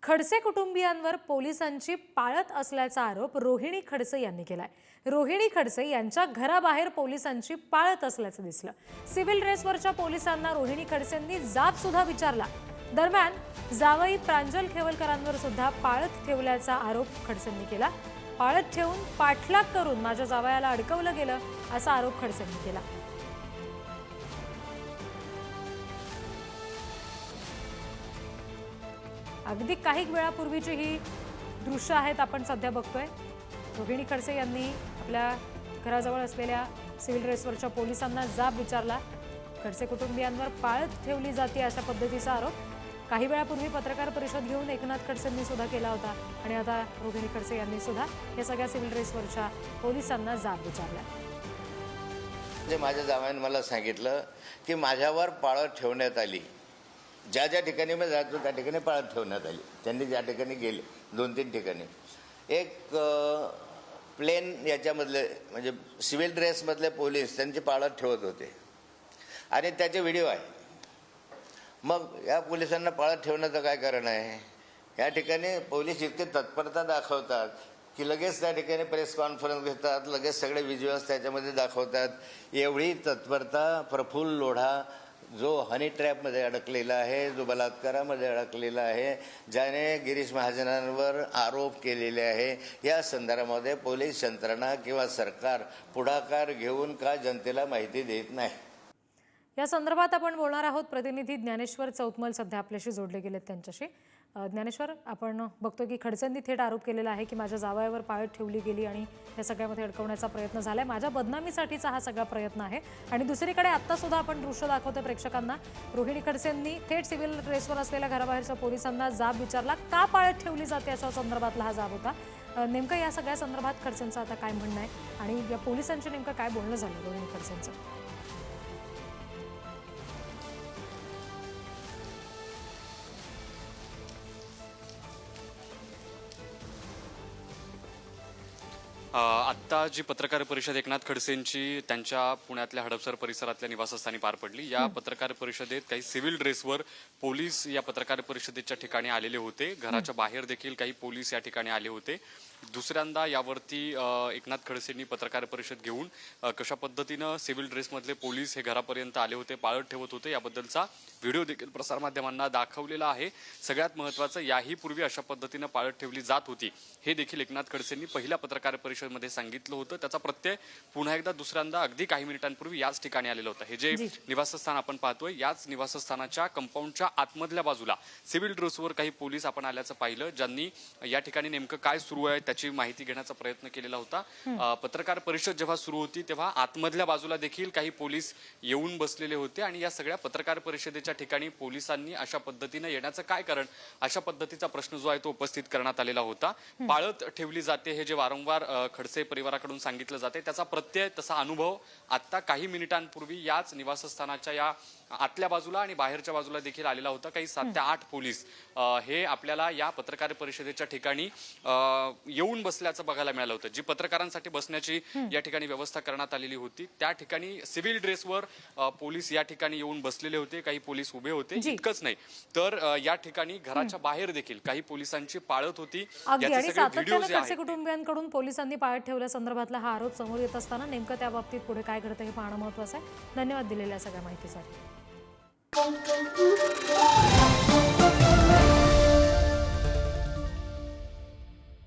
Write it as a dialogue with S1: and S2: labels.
S1: खडसे कुटुंबियांवर पोलिसांची पाळत असल्याचा आरोप रोहिणी खडसे यांनी केलाय। रोहिणी खडसे यांच्या घराबाहेर पोलिसांची पाळत असल्याचं दिसलं। सिव्हिल ड्रेसवरच्या पोलिसांना रोहिणी खडसेंनी जाब सुद्धा विचारला। दरम्यान जावई प्रांजल खेवलकरांवर सुद्धा पाळत ठेवल्याचा आरोप खडसेंनी केला। पाळत ठेवून पाठलाग करून माझ्या जावयाला अडकवलं गेलं असा आरोप खडसेंनी केला। अगदी काही वेळापूर्वीची ही दृश्य आहेत आपण सध्या बघतोय। रोहिणी खडसे यांनी आपल्या घराजवळ असलेल्या सिव्हिल ड्रेसवरच्या पोलिसांना जाब विचारला। खडसे कुटुंबियांवर पाळत ठेवली जाते अशा पद्धतीचा आरोप काही वेळापूर्वी पत्रकार परिषद घेऊन एकनाथ खडसेंनी सुद्धा केला होता आणि आता रोहिणी खडसे यांनी सुद्धा या सगळ्या सिव्हिल ड्रेसवरच्या पोलिसांना जाब विचारला।
S2: जे माझ्या जावयाने मला सांगितलं की माझ्यावर पाळत ठेवण्यात आली। ज्या ज्या ठिकाणी मी जातो त्या ठिकाणी पाळत ठेवण्यात आली। त्यांनी ज्या ठिकाणी गेले 2-3 ठिकाणी एक प्लेन याच्यामधले म्हणजे सिव्हिल ड्रेसमधले पोलीस त्यांची पाळत ठेवत होते आणि त्याचे व्हिडिओ आहे। मग या पोलिसांना पाळत ठेवण्याचं काय कारण आहे? या ठिकाणी पोलीस इतकी तत्परता दाखवतात की लगेच त्या ठिकाणी प्रेस कॉन्फरन्स घेतात, लगेच सगळे व्हिज्युअल्स त्याच्यामध्ये दाखवतात। एवढी तत्परता प्रफुल्ल लोढा जो हनी ट्रॅपमध्ये अडकलेला आहे, जो बलात्कारामध्ये अडकलेला आहे, ज्याने गिरीश महाजनांवर आरोप केलेले आहे, या संदर्भामध्ये पोलीस यंत्रणा किंवा सरकार पुढाकार घेऊन का जनतेला माहिती देत नाही?
S1: या संदर्भात आपण बोलणार आहोत। प्रतिनिधी ज्ञानेश्वर चौतमल सध्या आपल्याशी जोडले गेलेत त्यांच्याशी। ज्ञानेश्वर, आपण बघतो की खडसेंनी थेट आरोप केलेला आहे की माझ्या जावयावर पाळत ठेवली गेली आणि या सगळ्यामध्ये अडकवण्याचा प्रयत्न झालाय। माझ्या बदनामीसाठीचा हा सगळा प्रयत्न आहे। आणि दुसरीकडे आता सुद्धा आपण दृश्य दाखवतो प्रेक्षकांना, रोहिणी खडसेंनी थेट सिव्हिल ड्रेसवर असलेल्या घराबाहेरच्या पोलिसांना जाब विचारला। का पाळत ठेवली जाते अशा संदर्भातला हा जाब होता। नेमकं या सगळ्या संदर्भात खडसेंचं आता काय म्हणणं आहे आणि या पोलिसांची नेमकं काय बोलणं झालं रोहिणी खडसेंचं?
S3: आत्ता जी पत्रकार परिषद एकनाथ खडसेंची त्यांच्या पुण्यातल्या हडपसर परिसरातल्या निवासस्थानी पार पडली। या पत्रकार परिषदेत काही सिव्हिल ड्रेसवर पोलीस या पत्रकार परिषदेच्या ठिकाणी आलेले होते। घराच्या बाहेर देखील काही पोलीस या ठिकाणी आले होते। दुसऱ्यांदा यावरती एकनाथ खडसेंनी पत्रकार परिषद घेऊन कशा पद्धतीनं सिव्हिल ड्रेसमधले पोलीस हे घरापर्यंत आले होते, पाळत ठेवत होते, याबद्दलचा व्हिडिओ देखील प्रसारमाध्यमांना दाखवलेला आहे। सगळ्यात महत्त्वाचं, याही पूर्वी अशा पद्धतीनं पाळत ठेवली जात होती हे देखील एकनाथ खडसेंनी पहिल्या पत्रकार परिषदेमध्ये सांगितलं होतं। त्याचा प्रत्यय पुन्हा एकदा दुसऱ्यांदा अगदी काही मिनिटांपूर्वी याच ठिकाणी आलेलं होतं। हे जे निवासस्थान आपण पाहतोय, याच निवासस्थानाच्या कंपाऊंडच्या आतमधल्या बाजूला सिव्हिल ड्रेसवर काही पोलीस आपण आल्याचं पाहिलं, ज्यांनी या ठिकाणी नेमकं काय सुरू आहे त्याची माहिती घेण्याचा प्रयत्न केलेला होता। पत्रकार परिषद जेव्हा सुरू होती तेव्हा आतमधल्या बाजूला देखील काही पोलीस येऊन बसलेले होते आणि या सगळ्या पत्रकार परिषदेच्या ठिकाणी पोलिसांनी अशा पद्धतीने येण्याचं काय कारण, अशा पद्धतीचा प्रश्न जो आहे तो उपस्थित करण्यात आलेला होता। पाळत ठेवली जाते हे जे वारंवार खडसे परिवाराकडून सांगितलं जाते, त्याचा प्रत्यय, तसा अनुभव आता काही मिनिटांपूर्वी याच निवासस्थानाच्या या आतल्या बाजूला आणि बाहेरच्या बाजूला देखील आलेला होता। काही 7 ते 8 पोलीस हे आपल्याला या पत्रकार परिषदेच्या ठिकाणी येऊन बसल्याचं बघायला मिळालं होतं। जी पत्रकारांसाठी बसण्याची या ठिकाणी व्यवस्था करण्यात आलेली होती, त्या ठिकाणी सिव्हिल ड्रेसवर पोलीस या ठिकाणी येऊन बसलेले होते, काही पोलीस उभे होते। इतकंच नाही तर या ठिकाणी घराच्या बाहेर देखील काही पोलिसांची पाळत होती।
S1: खडसे कुटुंबियांकडून पोलिसांनी पाळत ठेवल्या संदर्भातला हा आरोप समोर येत असताना नेमकं त्या बाबतीत पुढे काय घडतं हे पाहणं महत्त्वाचं आहे। धन्यवाद दिलेल्या सगळ्या माहितीसाठी।